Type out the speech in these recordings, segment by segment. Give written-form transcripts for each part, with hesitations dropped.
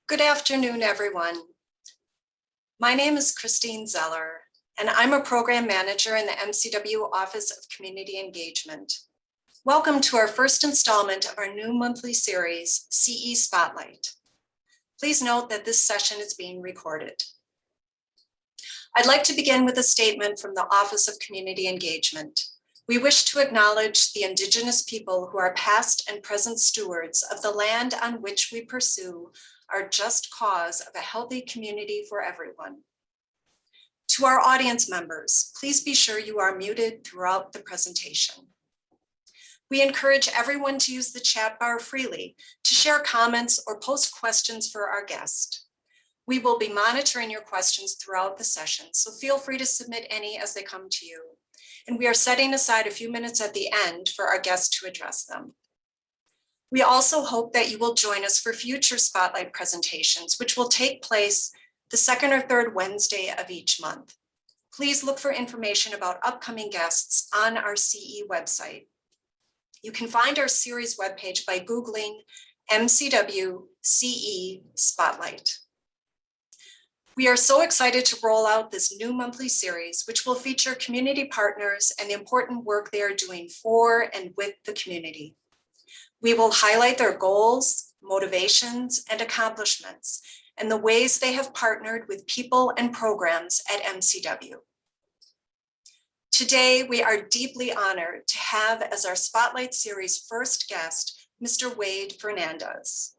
Good afternoon, everyone. My name is Christine Zeller, and I'm a program manager in the MCW Office of Community Engagement. Welcome to our first installment of our new monthly series, CE Spotlight. Please note that this session is being recorded. I'd like to begin with a statement from the Office of Community Engagement. We wish to acknowledge the Indigenous people who are past and present stewards of the land on which we pursue our just cause of a healthy community for everyone. To our audience members, please be sure you are muted throughout the presentation. We encourage everyone to use the chat bar freely to share comments or post questions for our guest. We will be monitoring your questions throughout the session, so feel free to submit any as they come to you. And we are setting aside a few minutes at the end for our guest to address them. We also hope that you will join us for future Spotlight presentations, which will take place the second or third Wednesday of each month. Please look for information about upcoming guests on our CE website. You can find our series webpage by Googling MCW CE Spotlight. We are so excited to roll out this new monthly series, which will feature community partners and the important work they are doing for and with the community. We will highlight their goals, motivations, and accomplishments, and the ways they have partnered with people and programs at MCW. Today, we are deeply honored to have as our Spotlight Series first guest, Mr. Wade Fernandez.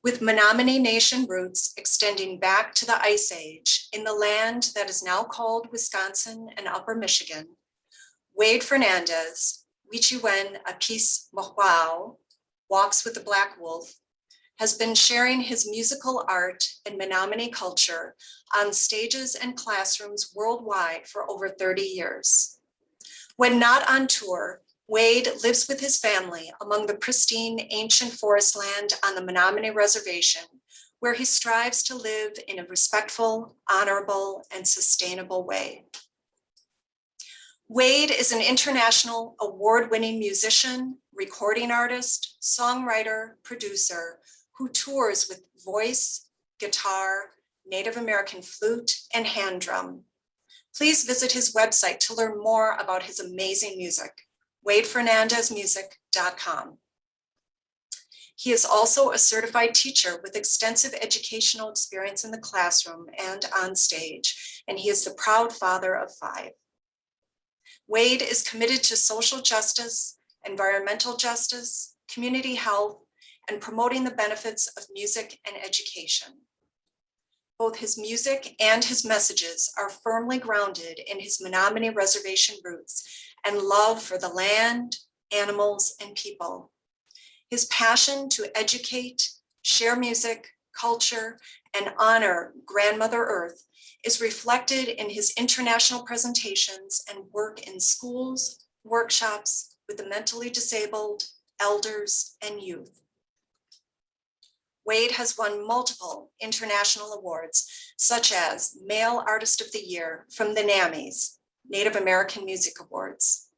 With Menominee Nation roots extending back to the Ice Age in the land that is now called Wisconsin and Upper Michigan, Wade Fernandez, Wichiwen Apis Mohwao, Walks with the Black Wolf, has been sharing his musical art and Menominee culture on stages and classrooms worldwide for over 30 years. When not on tour, Wade lives with his family among the pristine ancient forest land on the Menominee Reservation, where he strives to live in a respectful, honorable, and sustainable way. Wade is an international award-winning musician, recording artist, songwriter, producer, who tours with voice, guitar, Native American flute, and hand drum. Please visit his website to learn more about his amazing music, wadefernandezmusic.com. He is also a certified teacher with extensive educational experience in the classroom and on stage, and he is the proud father of 5. Wade is committed to social justice, environmental justice, community health, and promoting the benefits of music and education. Both his music and his messages are firmly grounded in his Menominee Reservation roots and love for the land, animals, and people. His passion to educate, share music, culture, and honor Grandmother Earth is reflected in his international presentations and work in schools, workshops with the mentally disabled, elders, and youth. Wade has won multiple international awards, such as Male Artist of the Year from the NAMMYs, Native American Music Awards,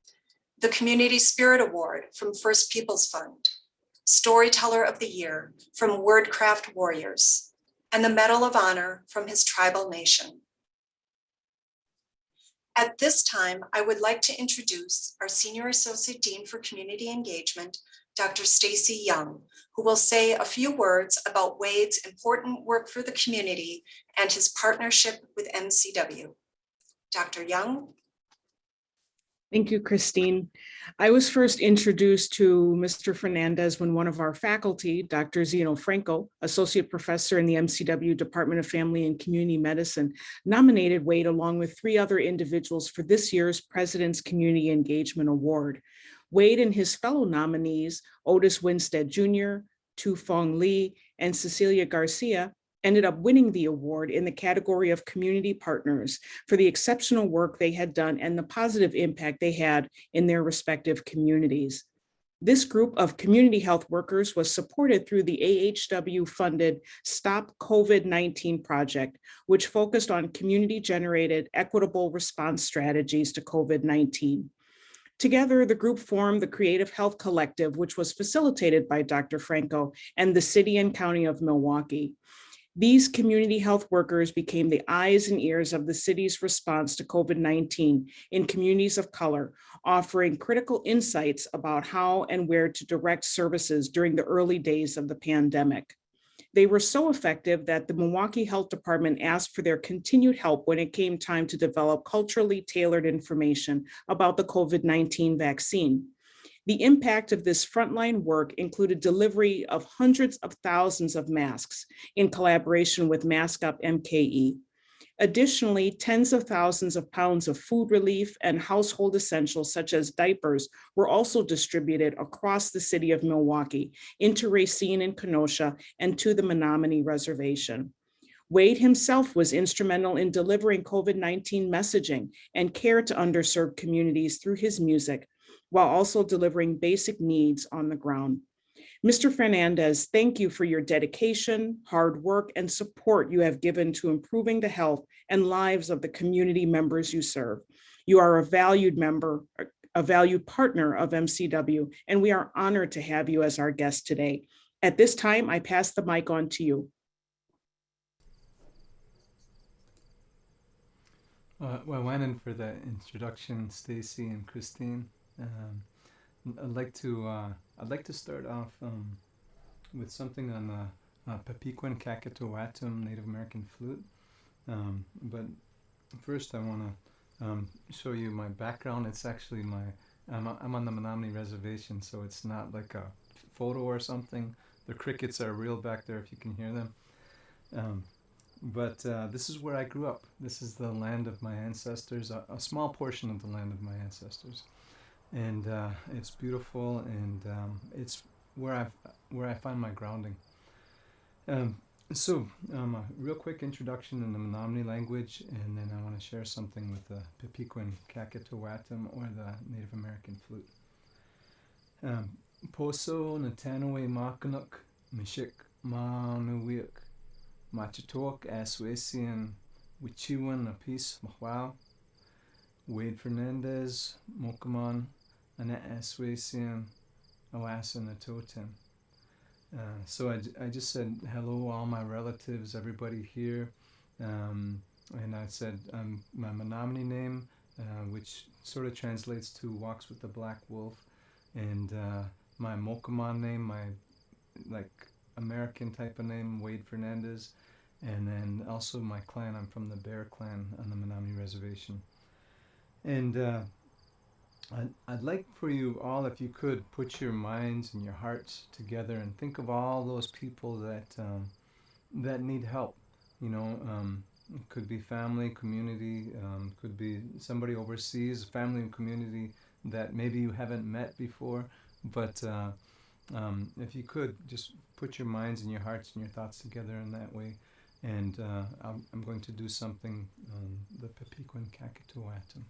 the Community Spirit Award from First Peoples Fund, Storyteller of the Year from Wordcraft Warriors, and the Medal of Honor from his tribal nation. At this time, I would like to introduce our Senior Associate Dean for Community Engagement, Dr. Stacy Young, who will say a few words about Wade's important work for the community and his partnership with MCW. Dr. Young. Thank you, Christine. I was first introduced to Mr. Fernandez when one of our faculty, Dr. Zeno Franco, associate professor in the MCW Department of Family and Community Medicine, nominated Wade along with 3 other individuals for this year's President's Community Engagement Award. Wade and his fellow nominees, Otis Winstead Jr., Tu Fong Lee, and Cecilia Garcia, ended up winning the award in the category of community partners for the exceptional work they had done and the positive impact they had in their respective communities. This group of community health workers was supported through the AHW-funded STOP COVID-19 project, which focused on community-generated equitable response strategies to COVID-19. Together, the group formed the Creative Health Collective, which was facilitated by Dr. Franco and the City and County of Milwaukee. These community health workers became the eyes and ears of the city's response to COVID-19 in communities of color, offering critical insights about how and where to direct services during the early days of the pandemic. They were so effective that the Milwaukee Health Department asked for their continued help when it came time to develop culturally tailored information about the COVID-19 vaccine. The impact of this frontline work included delivery of hundreds of thousands of masks in collaboration with Mask Up MKE. Additionally, tens of thousands of pounds of food relief and household essentials such as diapers were also distributed across the city of Milwaukee into Racine and Kenosha and to the Menominee Reservation. Wade himself was instrumental in delivering COVID-19 messaging and care to underserved communities through his music, while also delivering basic needs on the ground. Mr. Fernandez, thank you for your dedication, hard work, and support you have given to improving the health and lives of the community members you serve. You are a valued member, a valued partner of MCW, and we are honored to have you as our guest today. At this time, I pass the mic on to you. Well, Wannon, for that introduction, Stacy and Christine. I'd like to start off with something on the Pepiquan Kakatoatum Native American flute. But first, I want to show you my background. It's actually I'm on the Menominee Reservation, so it's not like a photo or something. The crickets are real back there, if you can hear them. But this is where I grew up. This is the land of my ancestors, a small portion of the land of my ancestors. And it's beautiful, and it's where I find my grounding. So a real quick introduction in the Menominee language, and then I want to share something with the Pepiquan Kakatoatum, or the Native American flute. Poso Natanoe Makanuk Mishik Manuiak Machatok Aswesian Wichiwan Apis Mahwao Wade Fernandez Mokaman Ana Aswesian Oasan Atotem. So I just said hello, all my relatives, everybody here, and I said my Menominee name, which sort of translates to walks with the black wolf, and my Mokaman name, my like American type of name, Wade Fernandez, and then also my clan. I'm from the Bear Clan on the Menominee Reservation, and I'd like for you all, if you could, put your minds and your hearts together and think of all those people that need help. You know, it could be family, community, could be somebody overseas, family and community that maybe you haven't met before. But if you could, just put your minds and your hearts and your thoughts together in that way. And I'm going to do something on the Pepiquan Kakatoatum.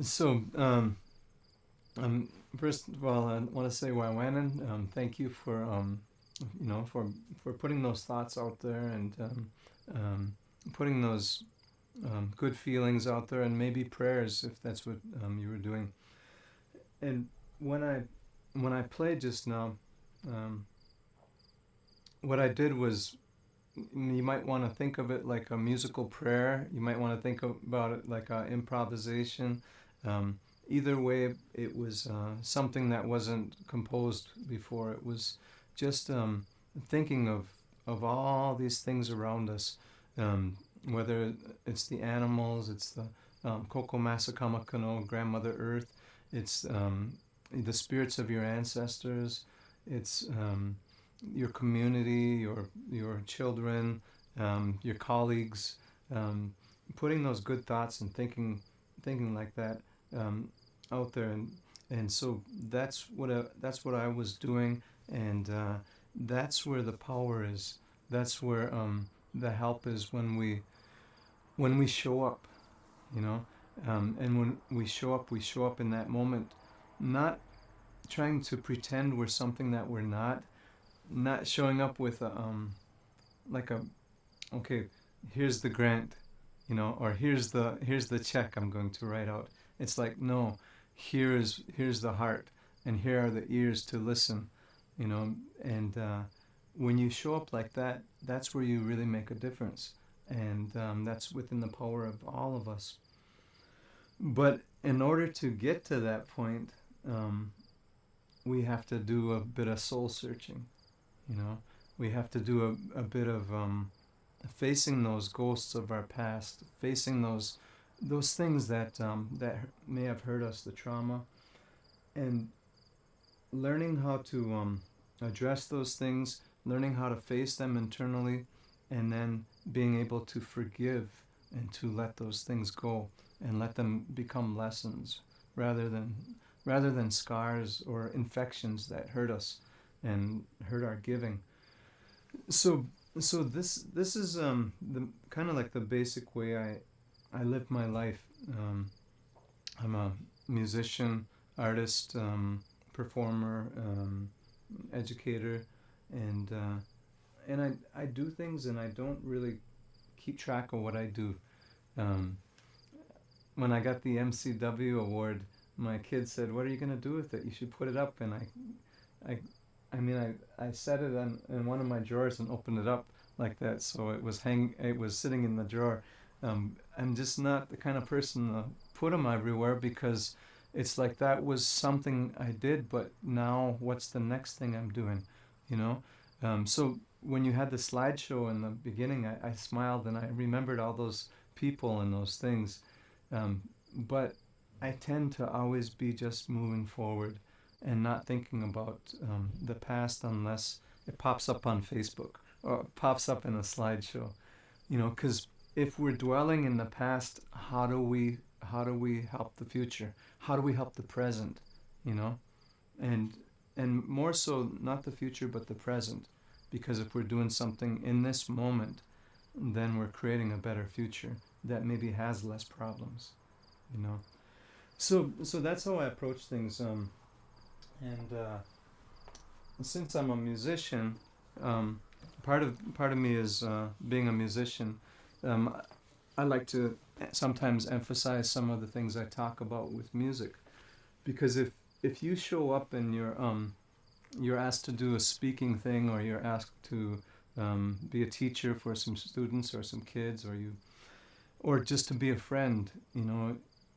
So, first of all, I want to say, Waiwanan, thank you for, for putting those thoughts out there and putting those good feelings out there, and maybe prayers if that's what you were doing. And when I played just now, what I did was, you might want to think of it like a musical prayer. You might want to think about it like an improvisation. Either way, it was something that wasn't composed before. It was just thinking of all these things around us, whether it's the animals, it's the Koko Masakamakano, Grandmother Earth, it's the spirits of your ancestors, it's your community, your children, your colleagues, putting those good thoughts and thinking like that out there, and so that's what I was doing, and that's where the power is. That's where the help is when we show up, and when we show up in that moment, not trying to pretend we're something that we're not showing up with okay, here's the grant, or here's the check I'm going to write out. It's like, no, here's the heart, and here are the ears to listen, and when you show up like that, that's where you really make a difference, and that's within the power of all of us. But in order to get to that point, we have to do a bit of soul searching. We have to do a bit of facing those ghosts of our past, facing those things that may have hurt us, the trauma, and learning how to address those things, learning how to face them internally, and then being able to forgive and to let those things go and let them become lessons rather than scars or infections that hurt us and hurt our giving. So this is the kind of like the basic way I live my life. I'm a musician, artist, performer, educator, and I do things, and I don't really keep track of what I do. When I got the MCW award, my kid said, "What are you gonna do with it? You should put it up." And I set it in one of my drawers and opened it up like that, so it was sitting in the drawer. I'm just not the kind of person to put them everywhere, because it's like that was something I did, but now what's the next thing I'm doing, So when you had the slideshow in the beginning, I smiled and I remembered all those people and those things, but I tend to always be just moving forward and not thinking about the past unless it pops up on Facebook or pops up in a slideshow, because if we're dwelling in the past, how do we help the future? How do we help the present? And more so not the future but the present, because if we're doing something in this moment, then we're creating a better future that maybe has less problems, So that's how I approach things. And since I'm a musician, part of me is being a musician. I like to sometimes emphasize some of the things I talk about with music, because if you show up and you're asked to do a speaking thing, or you're asked to be a teacher for some students or some kids, or just to be a friend,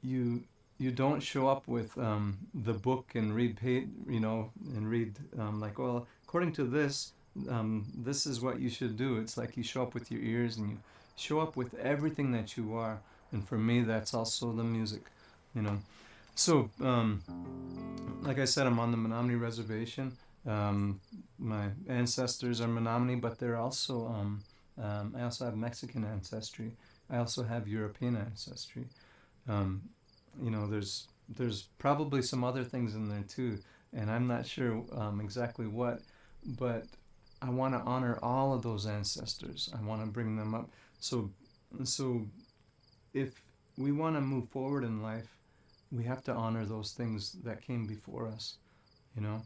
you don't show up with the book and read like, well, according to this, this is what you should do. It's like you show up with your ears, and you show up with everything that you are. And for me, that's also the music, So, like I said, I'm on the Menominee Reservation. My ancestors are Menominee, but they're also, I also have Mexican ancestry. I also have European ancestry. There's probably some other things in there too, and I'm not sure exactly what, but I want to honor all of those ancestors. I want to bring them up. So if we want to move forward in life, we have to honor those things that came before us, you know.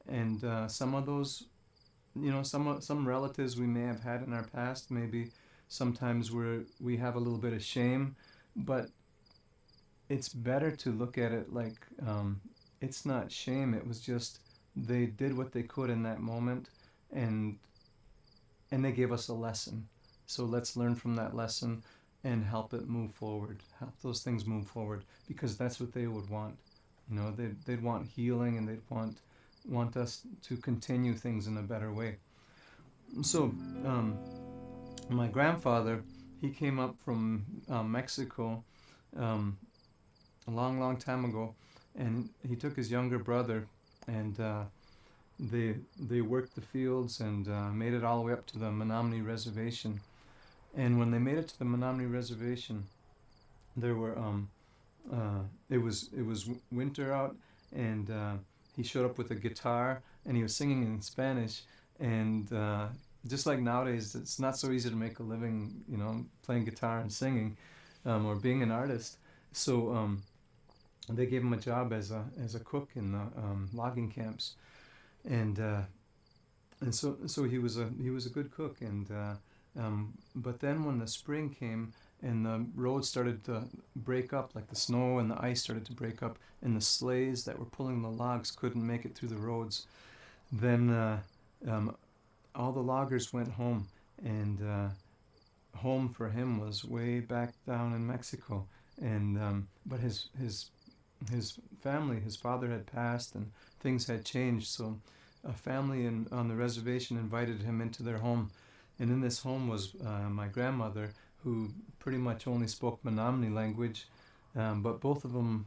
And some of those, you know, some relatives we may have had in our past, maybe sometimes we have a little bit of shame, but it's better to look at it like it's not shame. It was just they did what they could in that moment, and they gave us a lesson. So let's learn from that lesson and help it move forward. Help those things move forward, because that's what they would want. You know, they'd want healing, and they'd want us to continue things in a better way. So my grandfather, he came up from Mexico a long time ago, and he took his younger brother, and they worked the fields and made it all the way up to the Menominee Reservation. And when they made it to the Menominee Reservation, there were it was winter out, and he showed up with a guitar, and he was singing in Spanish. And just like nowadays, it's not so easy to make a living, you know, playing guitar and singing, or being an artist. So they gave him a job as a cook in the logging camps, and so he was a good cook. And but then when the spring came and the roads started to break up, like the snow and the ice started to break up, and the sleighs that were pulling the logs couldn't make it through the roads, then all the loggers went home, and home for him was way back down in Mexico. And but his family, his father had passed, and things had changed. So a family on the reservation invited him into their home, and in this home was my grandmother, who pretty much only spoke Menominee language, but both of them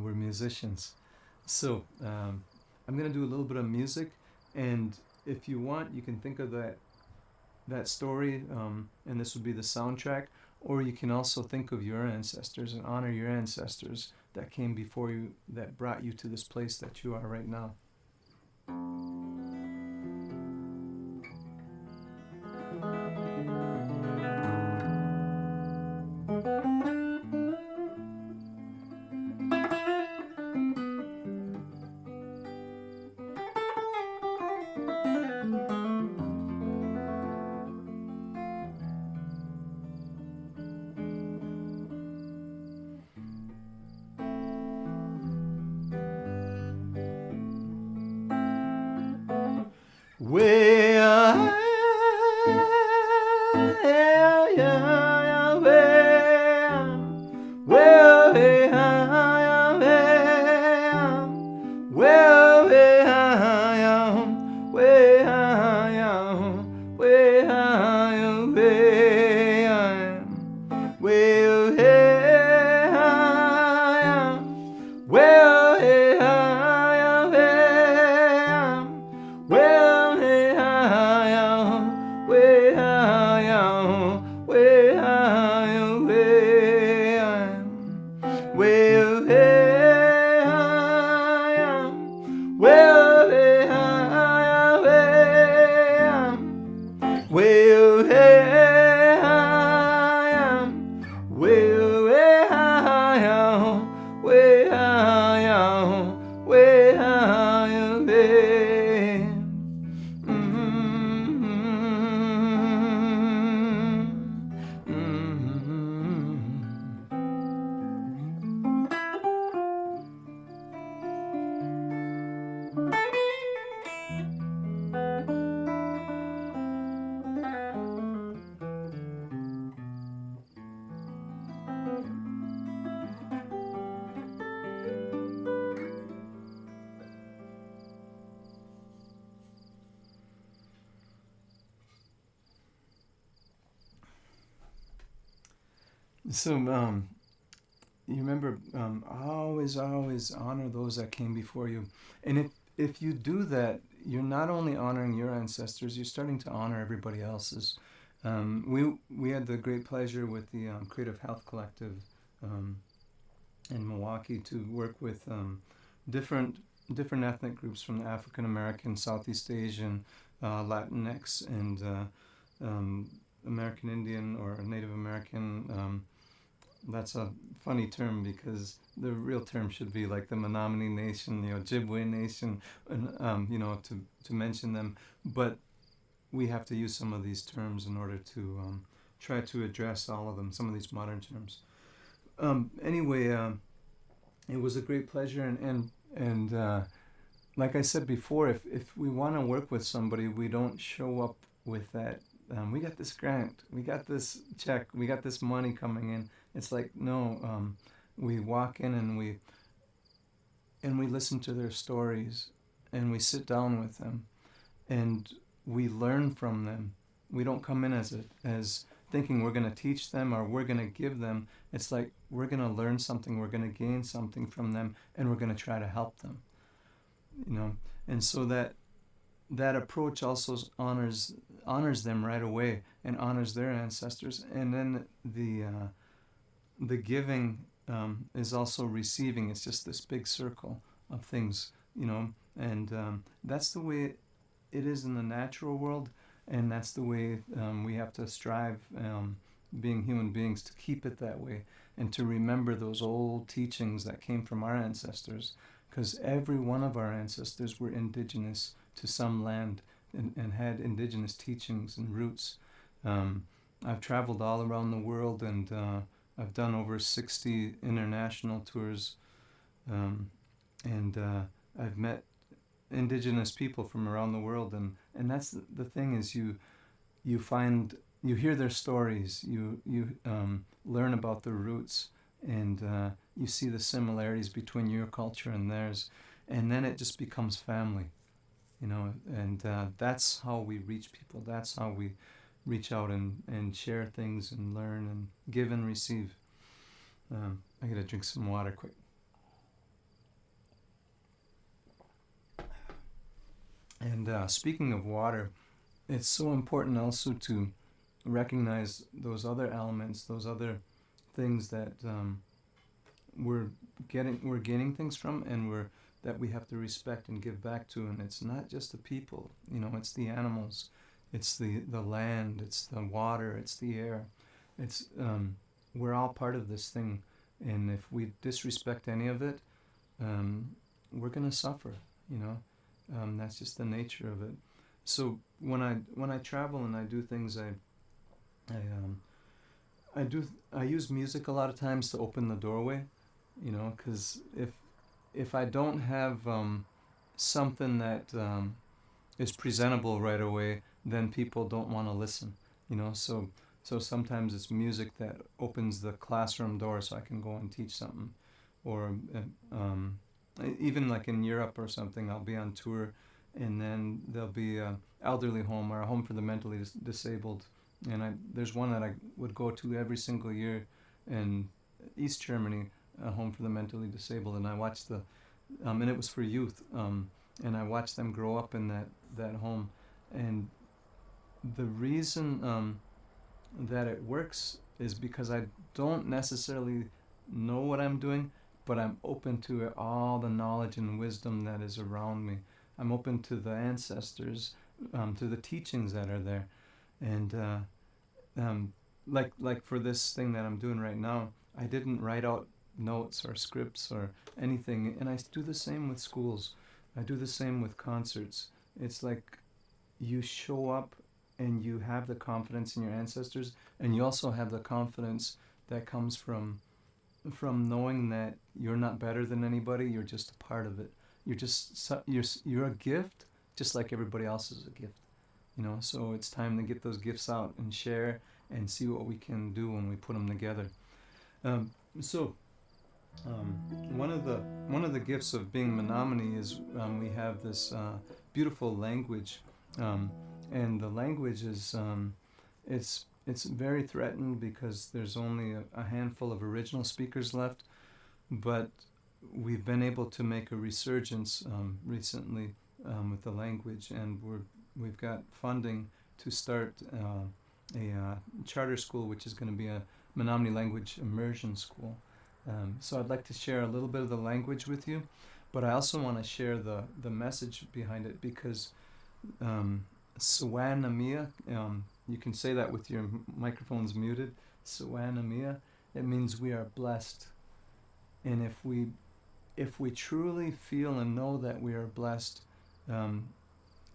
were musicians. So I'm going to do a little bit of music, and if you want, you can think of that story, and this would be the soundtrack, or you can also think of your ancestors and honor your ancestors that came before you, that brought you to this place that you are right now. So you remember, always honor those that came before you. And if you do that, you're not only honoring your ancestors, you're starting to honor everybody else's. We had the great pleasure with the Creative Health Collective in Milwaukee to work with different ethnic groups from the African American, Southeast Asian, Latinx, and American Indian or Native American, that's a funny term because the real term should be like the Menominee Nation, Ojibwe Nation, and to mention them. But we have to use some of these terms in order to try to address all of them, some of these modern terms. Anyway, it was a great pleasure, and like I said before, if we want to work with somebody, we don't show up with that. We got this grant, we got this check, we got this money coming in. It's like no, we walk in and we listen to their stories, and we sit down with them, and we learn from them. We don't come in as thinking we're going to teach them or we're going to give them. It's like we're going to learn something, we're going to gain something from them, and we're going to try to help them. And so that approach also honors them right away and honors their ancestors, and then the giving is also receiving. It's just this big circle of things, and that's the way it is in the natural world, and that's the way we have to strive, being human beings, to keep it that way and to remember those old teachings that came from our ancestors, because every one of our ancestors were indigenous to some land and had indigenous teachings and roots. I've traveled all around the world, and I've done over 60 international tours, and I've met indigenous people from around the world, and that's the thing is you hear their stories, you learn about their roots, and you see the similarities between your culture and theirs, and then it just becomes family, and that's how we reach people. That's how we reach out and share things and learn and give and receive. I gotta drink some water quick. And speaking of water, it's so important also to recognize those other elements, those other things that we're gaining things from, and that we have to respect and give back to. And it's not just the people, it's the animals, it's the land, it's the water, it's the air. It's we're all part of this thing, and if we disrespect any of it, we're gonna suffer. That's just the nature of it. So when I travel and I do things, I use music a lot of times to open the doorway, because if I don't have something that is presentable right away, then people don't want to listen, so sometimes it's music that opens the classroom door so I can go and teach something, or even like in Europe or something, I'll be on tour, and then there'll be an elderly home or a home for the mentally disabled, and there's one that I would go to every single year in East Germany, a home for the mentally disabled, and I watched and it was for youth, and I watched them grow up in that home, and the reason that it works is because I don't necessarily know what I'm doing, but I'm open to all the knowledge and wisdom that is around me. I'm open to the ancestors, to the teachings that are there, and like for this thing that I'm doing right now, I didn't write out notes or scripts or anything, and I do the same with schools. I do the same with concerts. It's like you show up and you have the confidence in your ancestors, and you also have the confidence that comes from knowing that you're not better than anybody. You're just a part of it. You're a gift, just like everybody else is a gift. So it's time to get those gifts out and share and see what we can do when we put them together. One of the gifts of being Menominee is we have this beautiful language, and the language is it's very threatened because there's only a handful of original speakers left, but we've been able to make a resurgence recently with the language, and we've got funding to start a charter school, which is going to be a Menominee language immersion school. So I'd like to share a little bit of the language with you, but I also want to share the message behind it, because Swanamia, you can say that with your microphones muted, Swanamia, it means we are blessed. And if we truly feel and know that we are blessed,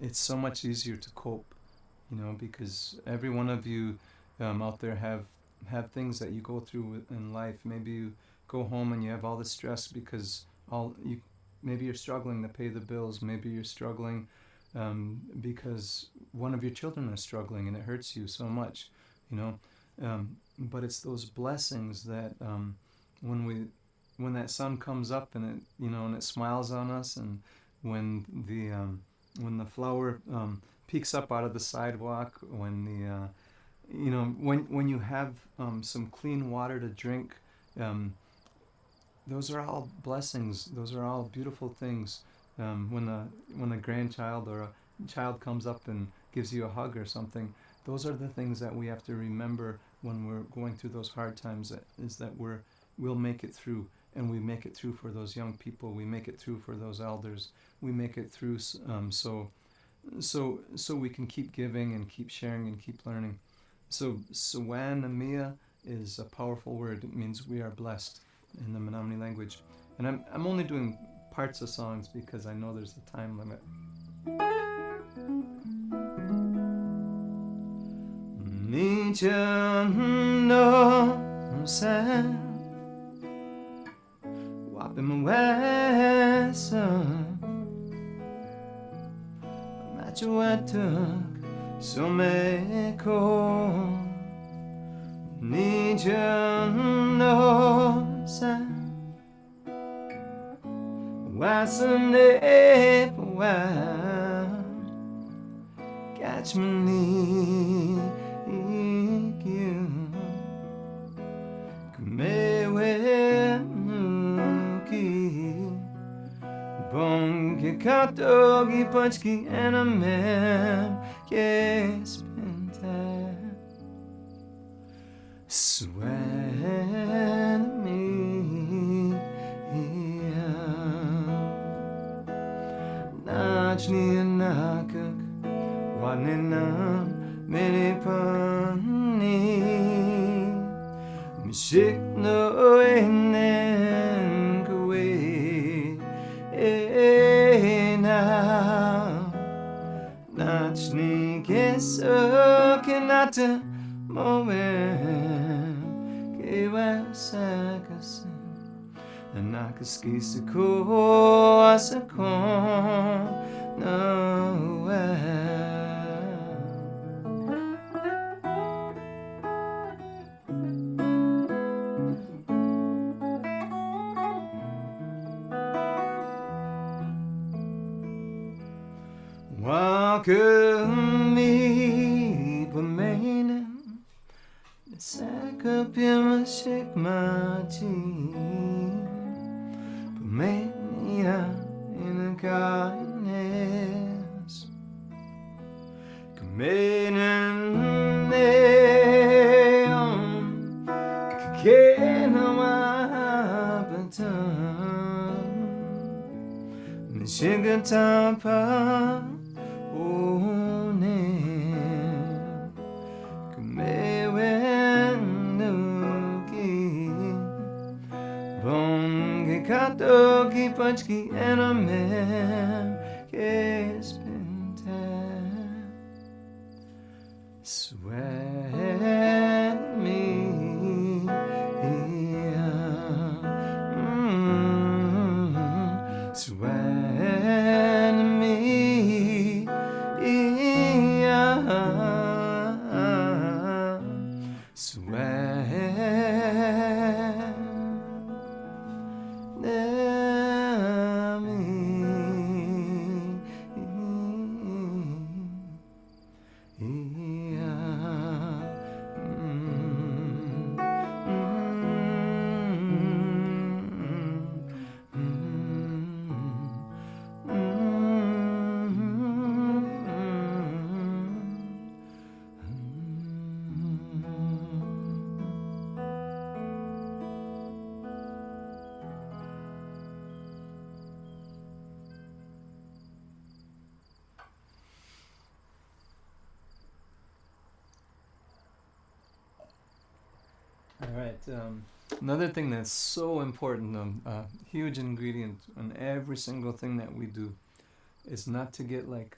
it's so much easier to cope, because every one of you out there have things that you go through in life. Maybe you go home and you have all the stress because maybe you're struggling to pay the bills. Maybe you're struggling because one of your children is struggling and it hurts you so much, but it's those blessings that when that sun comes up and it smiles on us, and when the flower peeks up out of the sidewalk, when when you have some clean water to drink, those are all blessings. Those are all beautiful things. When a grandchild or a child comes up and gives you a hug or something, those are the things that we have to remember when we're going through those hard times. That we'll make it through, and we make it through for those young people. We make it through for those elders. We make it through so we can keep giving and keep sharing and keep learning. So Sawanamia is a powerful word. It means we are blessed in the Menominee language. And I'm only doing parts of songs because I know there's a time limit. Punchki and a man, yes, swear me, Najni nakak, waninam, many pani, mishik no enen kuwe, Nachni keso kenata moment kewa sakasi nakaski sako asakon no Welcome me, Pamena, the sack up in my shake my jean, Pamena in a kindness, Kamena neon, Kakena wabatan, Mishigatapa. Katoki punchki and a man kespintan sweat me sweat me All right. Another thing that's so important, huge ingredient in every single thing that we do, is not to get like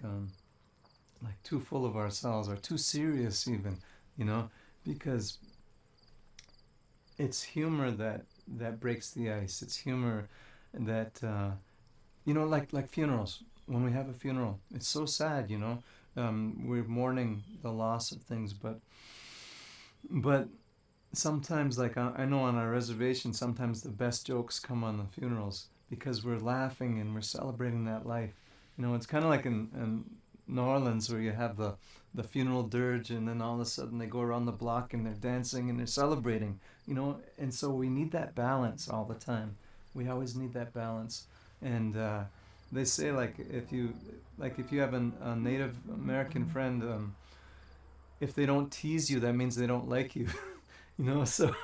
too full of ourselves or too serious even, you know, because it's humor that breaks the ice. It's humor that like funerals. When we have a funeral, it's so sad, you know. We're mourning the loss of things, but sometimes, like I know on our reservation, sometimes the best jokes come on the funerals because we're laughing and we're celebrating that life. You know, it's kind of like in New Orleans where you have the funeral dirge, and then all of a sudden they go around the block and they're dancing and they're celebrating. You know, and so we need that balance all the time. We always need that balance, and they say if you have a Native American friend, if they don't tease you, that means they don't like you. You know, so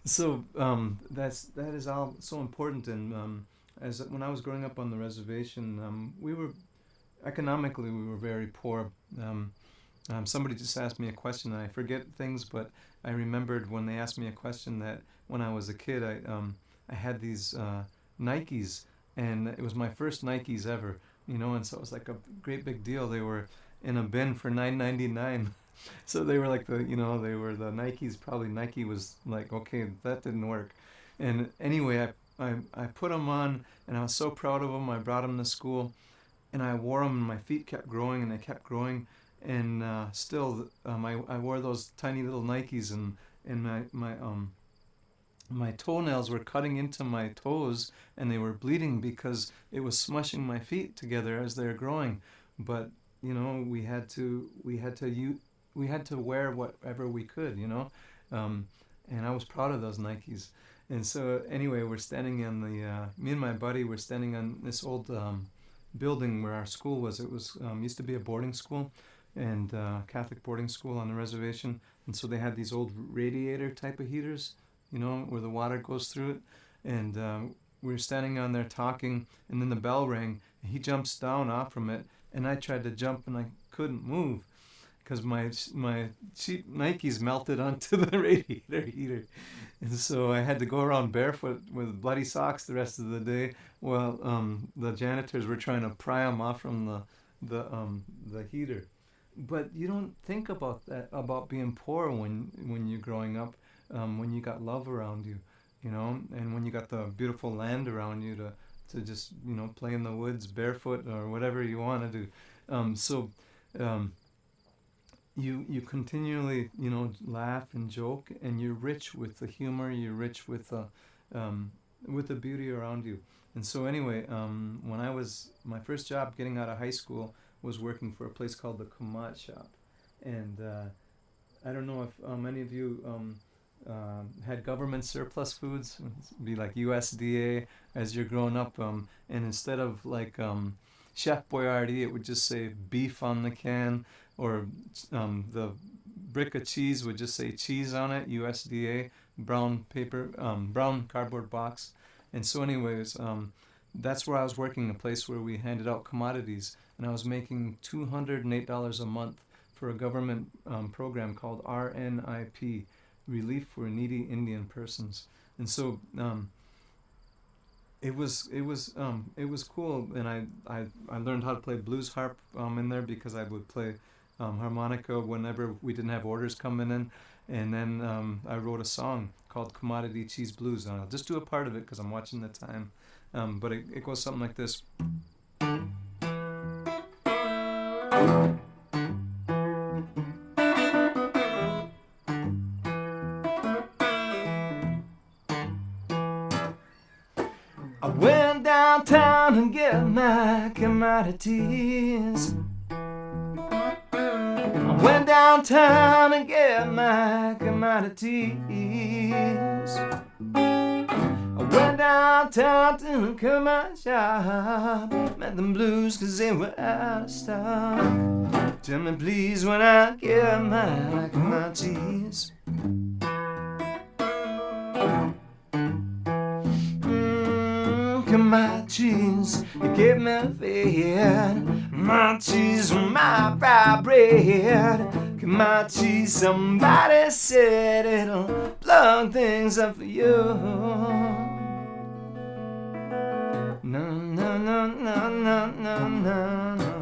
that is all so important. And as when I was growing up on the reservation, we were economically very poor. Somebody just asked me a question, and I forget things, but I remembered when they asked me a question that when I was a kid, I had these Nikes, and it was my first Nikes ever. You know, and so it was like a great big deal. They were in a bin for $9.99. So they were like they were the Nikes. Probably Nike was like, okay, that didn't work. And anyway, I put them on, and I was so proud of them. I brought them to school, and I wore them, and my feet kept growing, and they kept growing. And still, I wore those tiny little Nikes, and my toenails were cutting into my toes, and they were bleeding because it was smushing my feet together as they were growing. But you know, we had to wear whatever we could, you know, and I was proud of those Nikes. And so anyway, we're standing on me and my buddy were standing on this old building where our school was. It was used to be a boarding school, and Catholic boarding school on the reservation. And so they had these old radiator type of heaters, you know, where the water goes through it. And we were standing on there talking, and then the bell rang, and he jumps down off from it, and I tried to jump, and I couldn't move because my cheap Nikes melted onto the radiator heater. And so I had to go around barefoot with bloody socks the rest of the day while the janitors were trying to pry them off from the heater. But you don't think about that, about being poor when you're growing up, when you got love around you, you know, and when you got the beautiful land around you to just, you know, play in the woods barefoot or whatever you want to do. You continually, you know, laugh and joke, and you're rich with the humor. You're rich with the beauty around you. And so anyway, when I was my first job getting out of high school was working for a place called the Kamat Shop, and I don't know if many of you had government surplus foods. It'd be like USDA as you're growing up, and instead of like Chef Boyardee, it would just say beef on the can, or the brick of cheese would just say cheese on it, USDA, brown paper, brown cardboard box. And so anyways, that's where I was working, a place where we handed out commodities, and I was making $208 a month for a government program called RNIP, Relief for Needy Indian Persons. And so it was cool, and I learned how to play blues harp in there because I would play harmonica whenever we didn't have orders coming in. And then I wrote a song called Commodity Cheese Blues, and I'll just do a part of it because I'm watching the time. But it goes something like this. I went downtown and get my commodities. I went downtown and get my commodities. I went downtown to the commodity shop. Met them blues 'cause they were out of stock. Tell me please when I get my commodities. My cheese, you gave me fed. My cheese, my fried bread. my cheese. Somebody said it'll plug things up for you. No, no, no, no, no, no, no, no.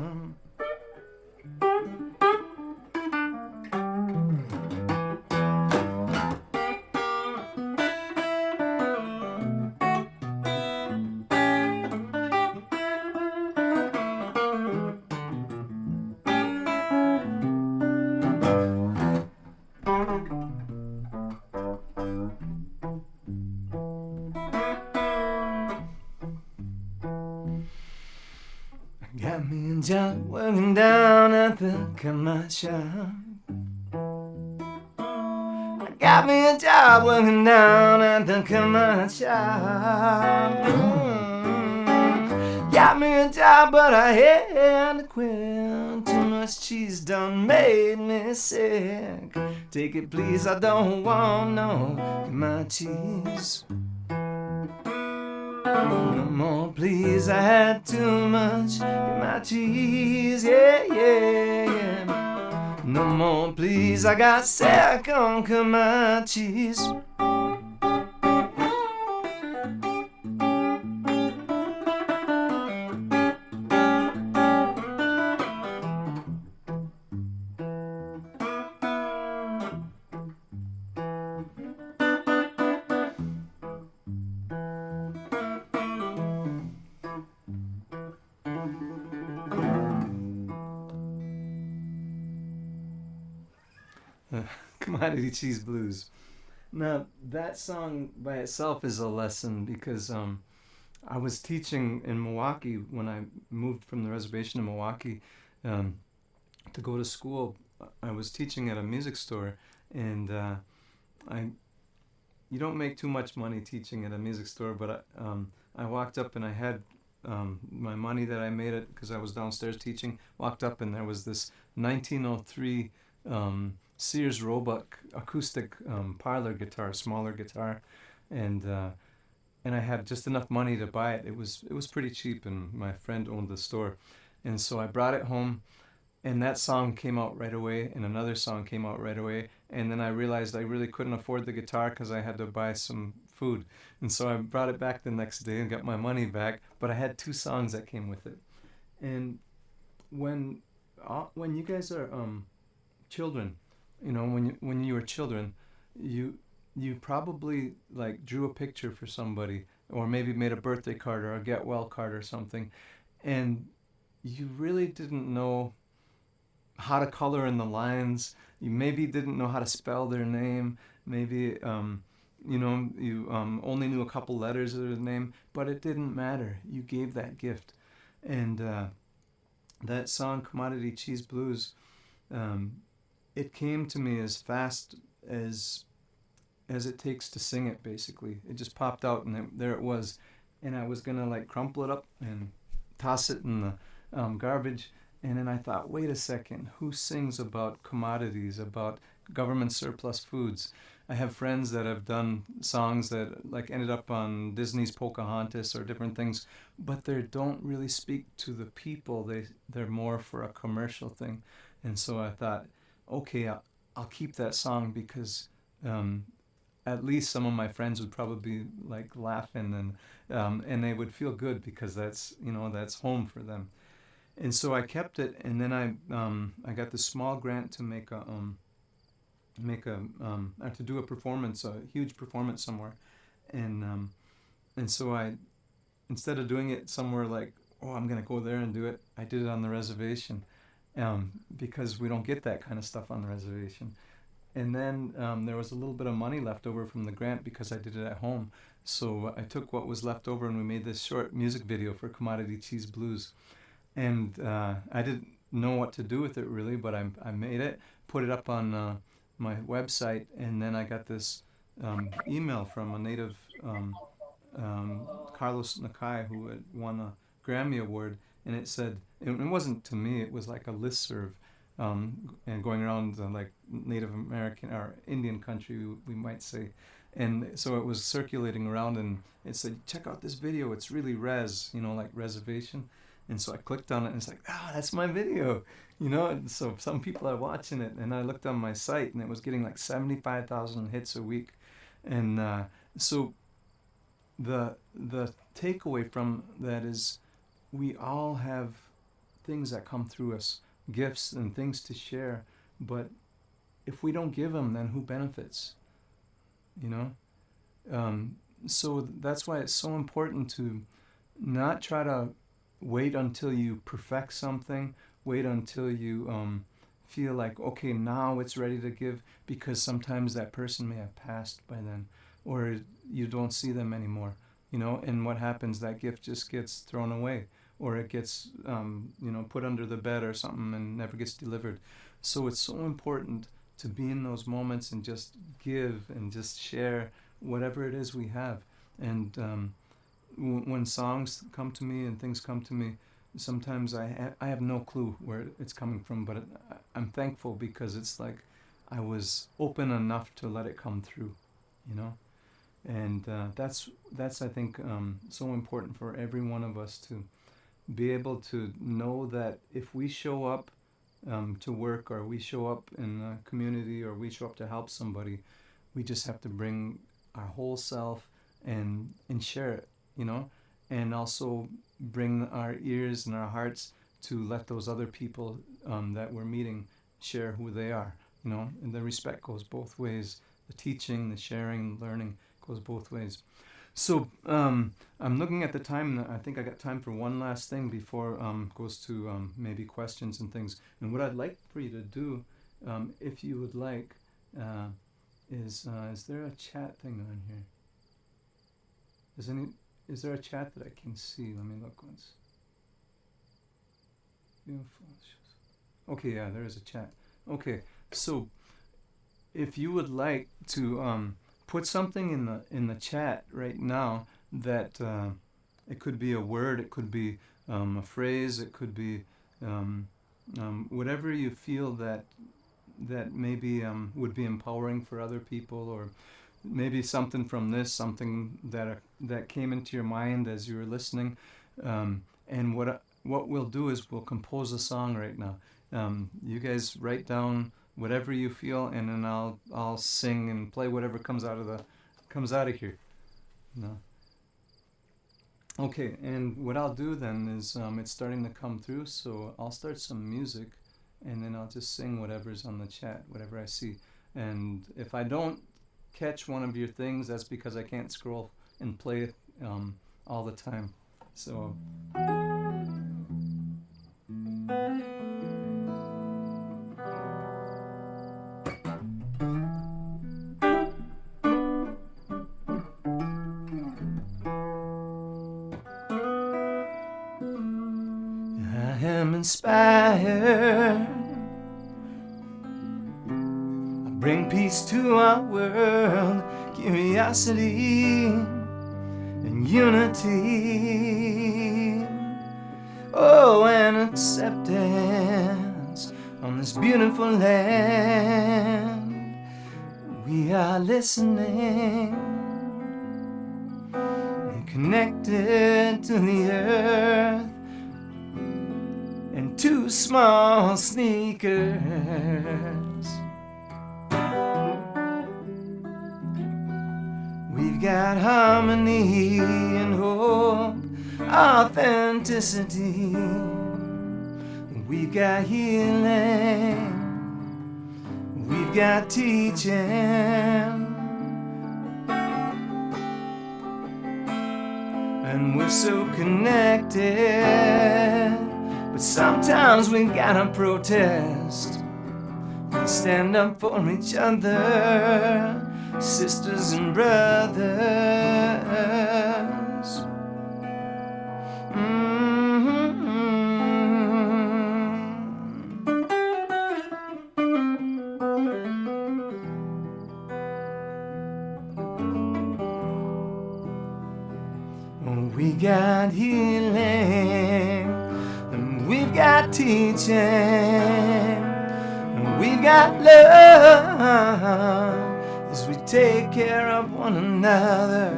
Got me a job working down at the commodity shop. I got me a job working down at the commodity shop. Got me a job, but I had to quit. Too much cheese done made me sick. Take it, please, I don't want no commodity cheese. No more, please, I had too much in my cheese, yeah, yeah, yeah. No more, please, I got sick on my cheese. Commodity Cheese Blues. Now, that song by itself is a lesson because I was teaching in Milwaukee when I moved from the reservation to Milwaukee to go to school. I was teaching at a music store, and you don't make too much money teaching at a music store, but I walked up and I had my money that I made it because I was downstairs teaching. Walked up and there was this 1903 Sears Roebuck acoustic parlor guitar, smaller guitar, and I had just enough money to buy it. It was pretty cheap, and my friend owned the store, and so I brought it home, and that song came out right away, and another song came out right away, and then I realized I really couldn't afford the guitar because I had to buy some food, and so I brought it back the next day and got my money back, but I had 2 songs that came with it, and when you guys are children. You know, when you were children, you probably like drew a picture for somebody, or maybe made a birthday card or a get well card or something, and you really didn't know how to color in the lines. You maybe didn't know how to spell their name. Maybe you only knew a couple letters of their name, but it didn't matter. You gave that gift, and that song "Commodity Cheese Blues." It came to me as fast as it takes to sing it, basically. It just popped out, and there it was. And I was going to like crumple it up and toss it in the garbage. And then I thought, wait a second, who sings about commodities, about government surplus foods? I have friends that have done songs that like ended up on Disney's Pocahontas or different things, but they don't really speak to the people. They're more for a commercial thing. And so I thought, okay, I'll keep that song because at least some of my friends would probably be like laughing and they would feel good because that's home for them. And so I kept it, and then I got this small grant to to do a performance, a huge performance somewhere, and so I, instead of doing it somewhere like, oh, I'm gonna go there and do it, I did it on the reservation. Because we don't get that kind of stuff on the reservation. And then there was a little bit of money left over from the grant because I did it at home. So I took what was left over and we made this short music video for Commodity Cheese Blues. And I didn't know what to do with it really, but I made it, put it up on my website, and then I got this email from a native, Carlos Nakai, who had won a Grammy Award. And it said, it wasn't to me, it was like a listserv, and going around like Native American or Indian country, we might say. And so it was circulating around, and it said, check out this video, it's really like reservation. And so I clicked on it, and it's like, that's my video, You know, and so some people are watching it, and I looked on my site, and it was getting like 75,000 hits a week, and so the takeaway from that is we all have things that come through us, gifts and things to share, but if we don't give them, then who benefits? You know, so that's why it's so important to not try to wait until you perfect something, wait until you feel like, okay, now it's ready to give, because sometimes that person may have passed by then, or you don't see them anymore, you know, and what happens, that gift just gets thrown away, or it gets, put under the bed or something and never gets delivered. So it's so important to be in those moments and just give and just share whatever it is we have. And when songs come to me and things come to me, sometimes I have no clue where it's coming from, but I'm thankful because it's like I was open enough to let it come through, you know. And that's I think so important for every one of us to be able to know that if we show up to work, or we show up in a community, or we show up to help somebody, we just have to bring our whole self and share it, you know, and also bring our ears and our hearts to let those other people that we're meeting share who they are, you know, and the respect goes both ways. The teaching, the sharing, learning goes both ways. So I'm looking at the time, and I think I got time for one last thing before goes to maybe questions and things. And what I'd like for you to do, if you would like, is there a chat thing on here? Is there a chat that I can see? Let me look once. Beautiful. Okay, yeah, there is a chat. Okay, so if you would like to put something in the chat right now, that it could be a word, it could be a phrase, it could be whatever you feel that maybe would be empowering for other people, or maybe something from this, something that came into your mind as you were listening. And what we'll do is we'll compose a song right now. You guys write down whatever you feel, and then I'll sing and play whatever comes out of here. No. Okay, and what I'll do then is it's starting to come through, so I'll start some music, and then I'll just sing whatever's on the chat, whatever I see. And if I don't catch one of your things, that's because I can't scroll and play it all the time. So. I am inspired. I bring peace to our world, curiosity and unity. Oh, and acceptance on this beautiful land. We are listening and connected to the earth. And two small sneakers. We've got harmony and hope, authenticity. We've got healing. We've got teaching. And we're so connected. But sometimes we gotta protest and stand up for each other, sisters and brothers. We got healing. We've got teaching, and we've got love as we take care of one another.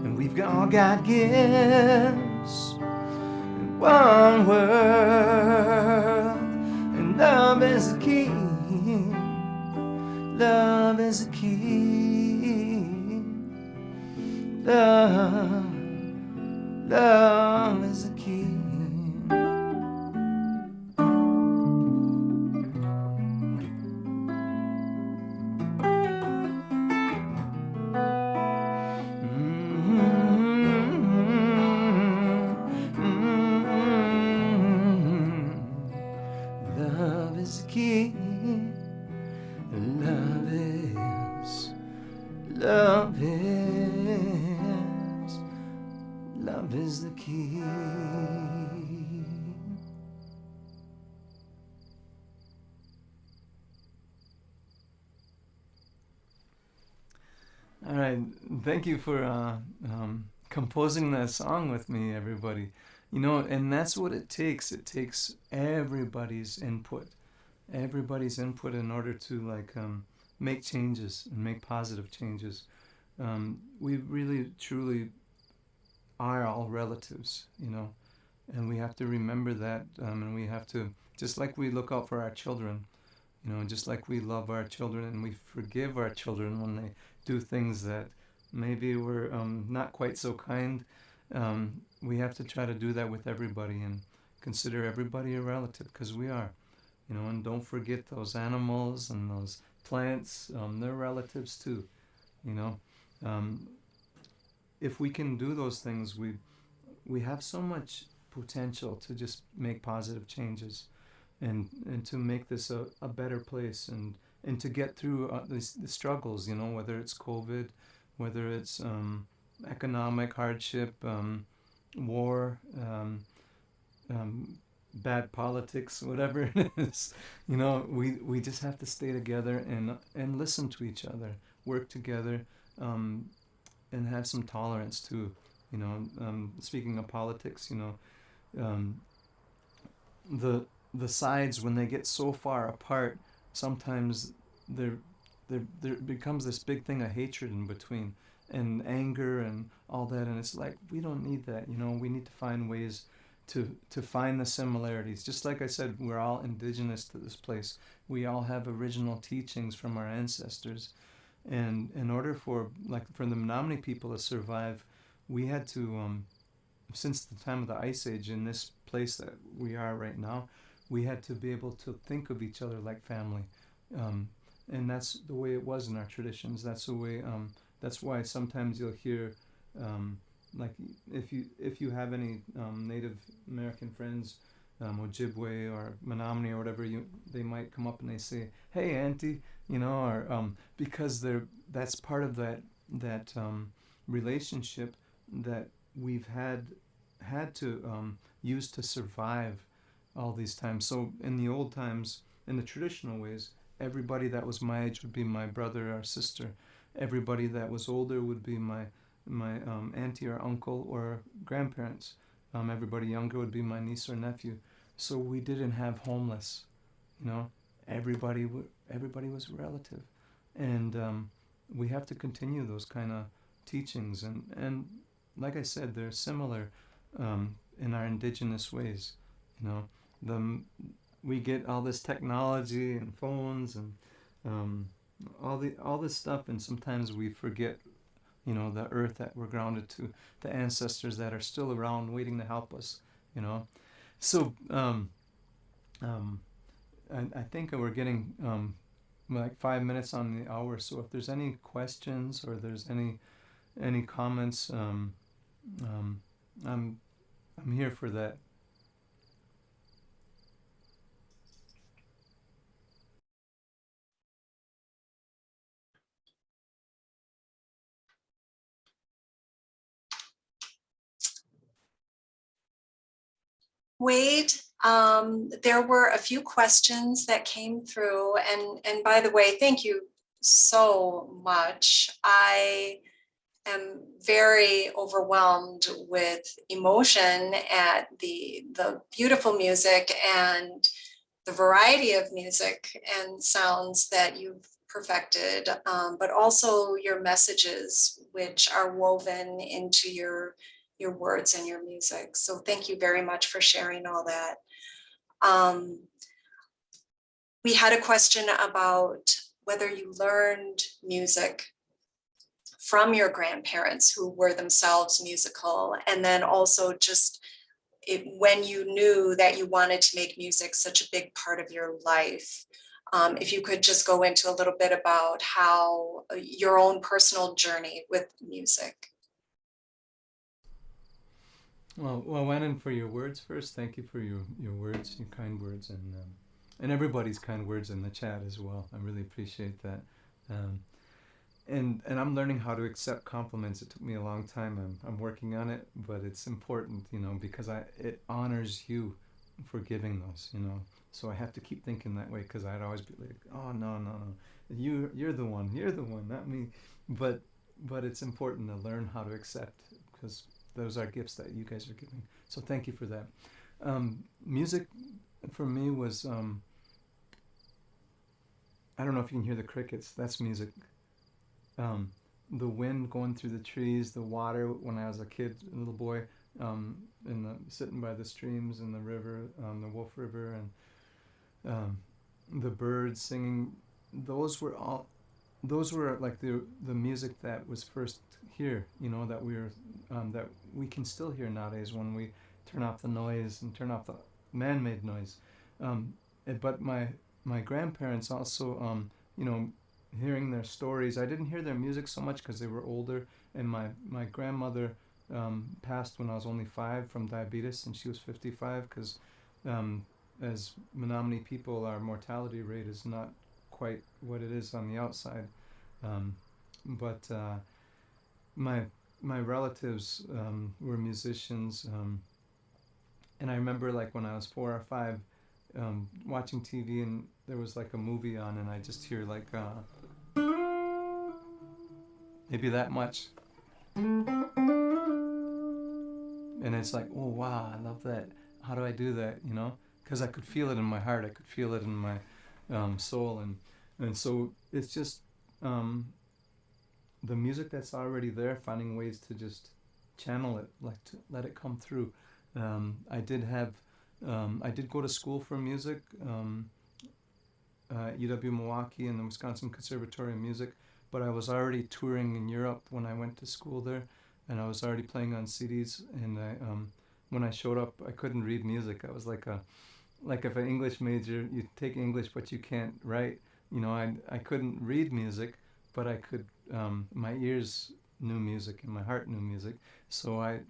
And we've all got gifts in one world, Love is the key. Love is the key. Love is the key. Love is the key. Love is the key. All right, thank you for composing that song with me, everybody. You know, and that's what it takes. It takes everybody's input in order to make changes and make positive changes. We really, truly are all relatives, you know, and we have to remember that, and we have to, just like we look out for our children, you know, just like we love our children and we forgive our children when they do things that maybe were not quite so kind, we have to try to do that with everybody and consider everybody a relative, because we are, you know, and don't forget those animals and those plants, they're relatives too, you know. If we can do those things, we have so much potential to just make positive changes and to make this a better place and to get through the struggles, you know, whether it's COVID, whether it's economic hardship, war, bad politics, whatever it is, you know, we just have to stay together and listen to each other, work together, and have some tolerance too, you know. Speaking of politics, you know, the sides, when they get so far apart, sometimes there becomes this big thing of hatred in between and anger and all that, and it's like, we don't need that, you know. We need to find ways to find the similarities. Just like I said, we're all indigenous to this place. We all have original teachings from our ancestors. And in order for the Menominee people to survive, we had to, since the time of the Ice Age, in this place that we are right now, we had to be able to think of each other like family. And that's the way it was in our traditions. That's the way. That's why sometimes you'll hear, like if you have any Native American friends, Ojibwe or Menominee or whatever, they might come up and they say, "Hey, Auntie," you know, or because that's part of that relationship that we've had to use to survive all these times. So in the old times, in the traditional ways, everybody that was my age would be my brother or sister. Everybody that was older would be my auntie or uncle or grandparents. Everybody younger would be my niece or nephew. So we didn't have homeless, you know. Everybody was a relative, and we have to continue those kind of teachings. And like I said, they're similar in our indigenous ways, you know. We get all this technology and phones and all this stuff, and sometimes we forget, you know, the earth that we're grounded to, the ancestors that are still around waiting to help us, you know. So I think we're getting like 5 minutes on the hour. So if there's any questions or there's any comments, I'm here for that. Wade, there were a few questions that came through, and by the way, thank you so much. I am very overwhelmed with emotion at the beautiful music and the variety of music and sounds that you've perfected, but also your messages, which are woven into your words and your music. So thank you very much for sharing all that. We had a question about whether you learned music from your grandparents who were themselves musical, and then also just when you knew that you wanted to make music such a big part of your life. If you could just go into a little bit about how your own personal journey with music. Well, I went in for your words first. Thank you for your words, your kind words, and everybody's kind words in the chat as well. I really appreciate that. And I'm learning how to accept compliments. It took me a long time. I'm working on it, but it's important, because it honors you for giving those, So I have to keep thinking that way, because I'd always be like, oh no, you're the one, not me. But it's important to learn how to accept, because those are gifts that you guys are giving. So thank you for that. Music for me was, I don't know if you can hear the crickets. That's music. The wind going through the trees, the water when I was a kid, a little boy, sitting by the streams and the river, the Wolf River, and the birds singing. Those were like the music that was first here, that we can still hear nowadays when we turn off the noise and turn off the man-made noise. But my grandparents also, hearing their stories. I didn't hear their music so much because they were older, and my grandmother passed when I was only 5 from diabetes, and she was 55, because as Menominee people, our mortality rate is not quite what it is on the outside. But my relatives were musicians, and I remember, like, when I was 4 or 5, watching TV, and there was like a movie on, and I just hear like maybe that much, and it's like, oh wow, I love that. How do I do that? Because I could feel it in my heart, I could feel it in my soul, and so it's just the music that's already there, finding ways to just channel it, like to let it come through. I did go to school for music, UW Milwaukee and the Wisconsin Conservatory of Music, but I was already touring in Europe when I went to school there, and I was already playing on CDs, and when I showed up, I couldn't read music. I was like if an English major, you take English but you can't write, I couldn't read music, but I could, my ears knew music and my heart knew music, so I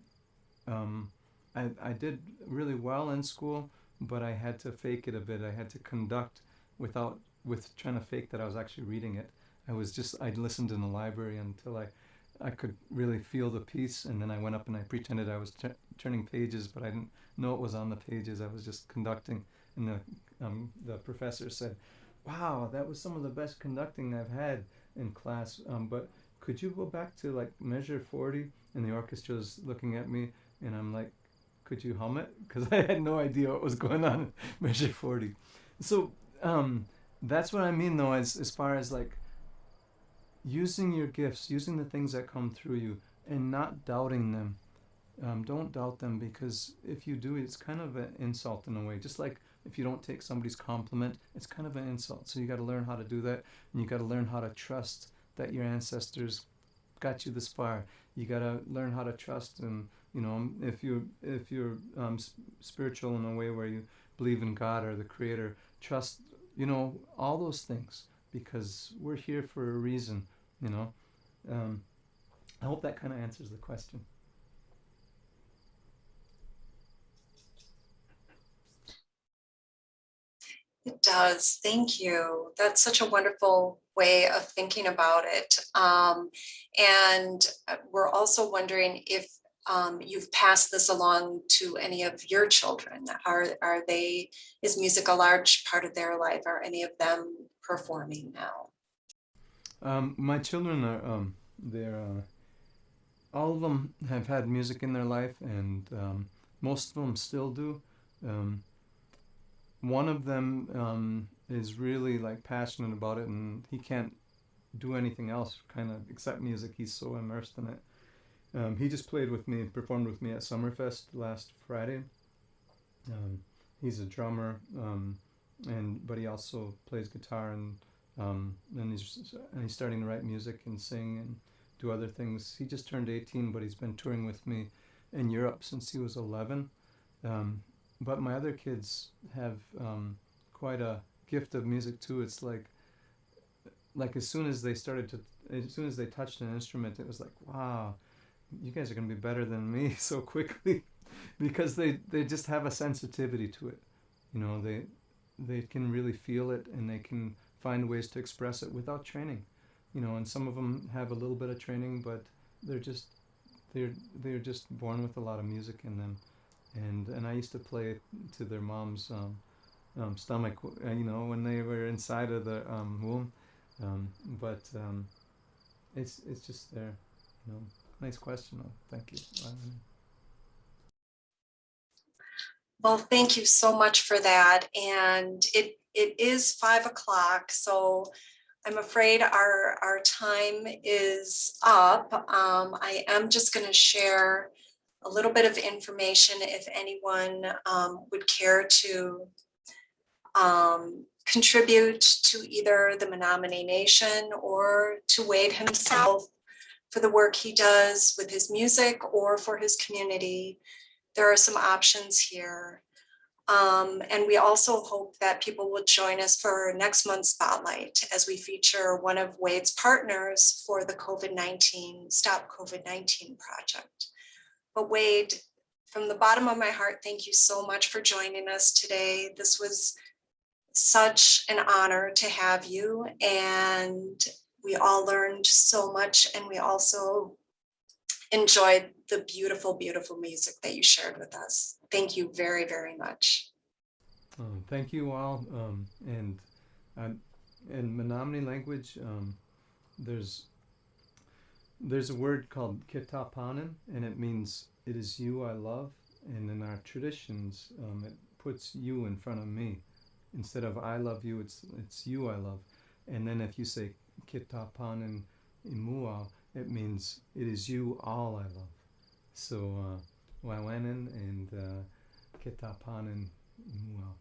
did really well in school, but I had to fake it a bit. I had to conduct with trying to fake that I was actually reading it. I listened in the library until I could really feel the piece, and then I went up and I pretended I was turning pages, but I didn't know it was on the pages. I was just conducting, and the professor said, "Wow, that was some of the best conducting I've had in class. But could you go back to like measure 40?" And the orchestra's looking at me, and I'm like, "Could you hum it?" Because I had no idea what was going on in measure 40. So that's what I mean, though, as far as like using your gifts, using the things that come through you, and not doubting them. Don't doubt them, because if you do, it's kind of an insult in a way. Just like if you don't take somebody's compliment, it's kind of an insult. So you got to learn how to do that, and you got to learn how to trust that your ancestors got you this far. You got to learn how to trust, and if you're spiritual in a way where you believe in God or the Creator, trust, all those things, because we're here for a reason. I hope that kind of answers the question. It does. Thank you. That's such a wonderful way of thinking about it. And we're also wondering if you've passed this along to any of your children. Is music a large part of their life? Are any of them performing now? My children are, they're, all of them have had music in their life, and most of them still do. One of them is really like passionate about it, and he can't do anything else kind of except music. He's so immersed in it. He just performed with me at Summerfest last Friday. He's a drummer, but he also plays guitar, and he's starting to write music and sing and do other things. He just turned 18, but he's been touring with me in Europe since he was 11. But my other kids have quite a gift of music too. It's like as soon as they touched an instrument, it was like, wow, you guys are gonna be better than me so quickly, because they just have a sensitivity to it. You know, they can really feel it, and they can find ways to express it without training. You know, and some of them have a little bit of training, but they're just born with a lot of music in them. And I used to play to their mom's stomach, you know, when they were inside of the womb. But it's just there, you know. Nice question, though. Thank you. Well, thank you so much for that. And it is 5 o'clock, so I'm afraid our time is up. I am just going to share a little bit of information if anyone would care to contribute to either the Menominee Nation or to Wade himself for the work he does with his music or for his community. There are some options here. And we also hope that people will join us for next month's Spotlight as we feature one of Wade's partners for the COVID-19 STOP COVID-19 project. But Wade, from the bottom of my heart, thank you so much for joining us today. This was such an honor to have you, and we all learned so much, and we also enjoyed the beautiful, beautiful music that you shared with us. Thank you very, very much. Thank you all. And in Menominee language, there's a word called kitapanen, and it means it is you I love. And in our traditions, it puts you in front of me. Instead of I love you, it's you I love. And then if you say kitapanen imua, it means it is you all I love. So wawanen and kitapanen imua.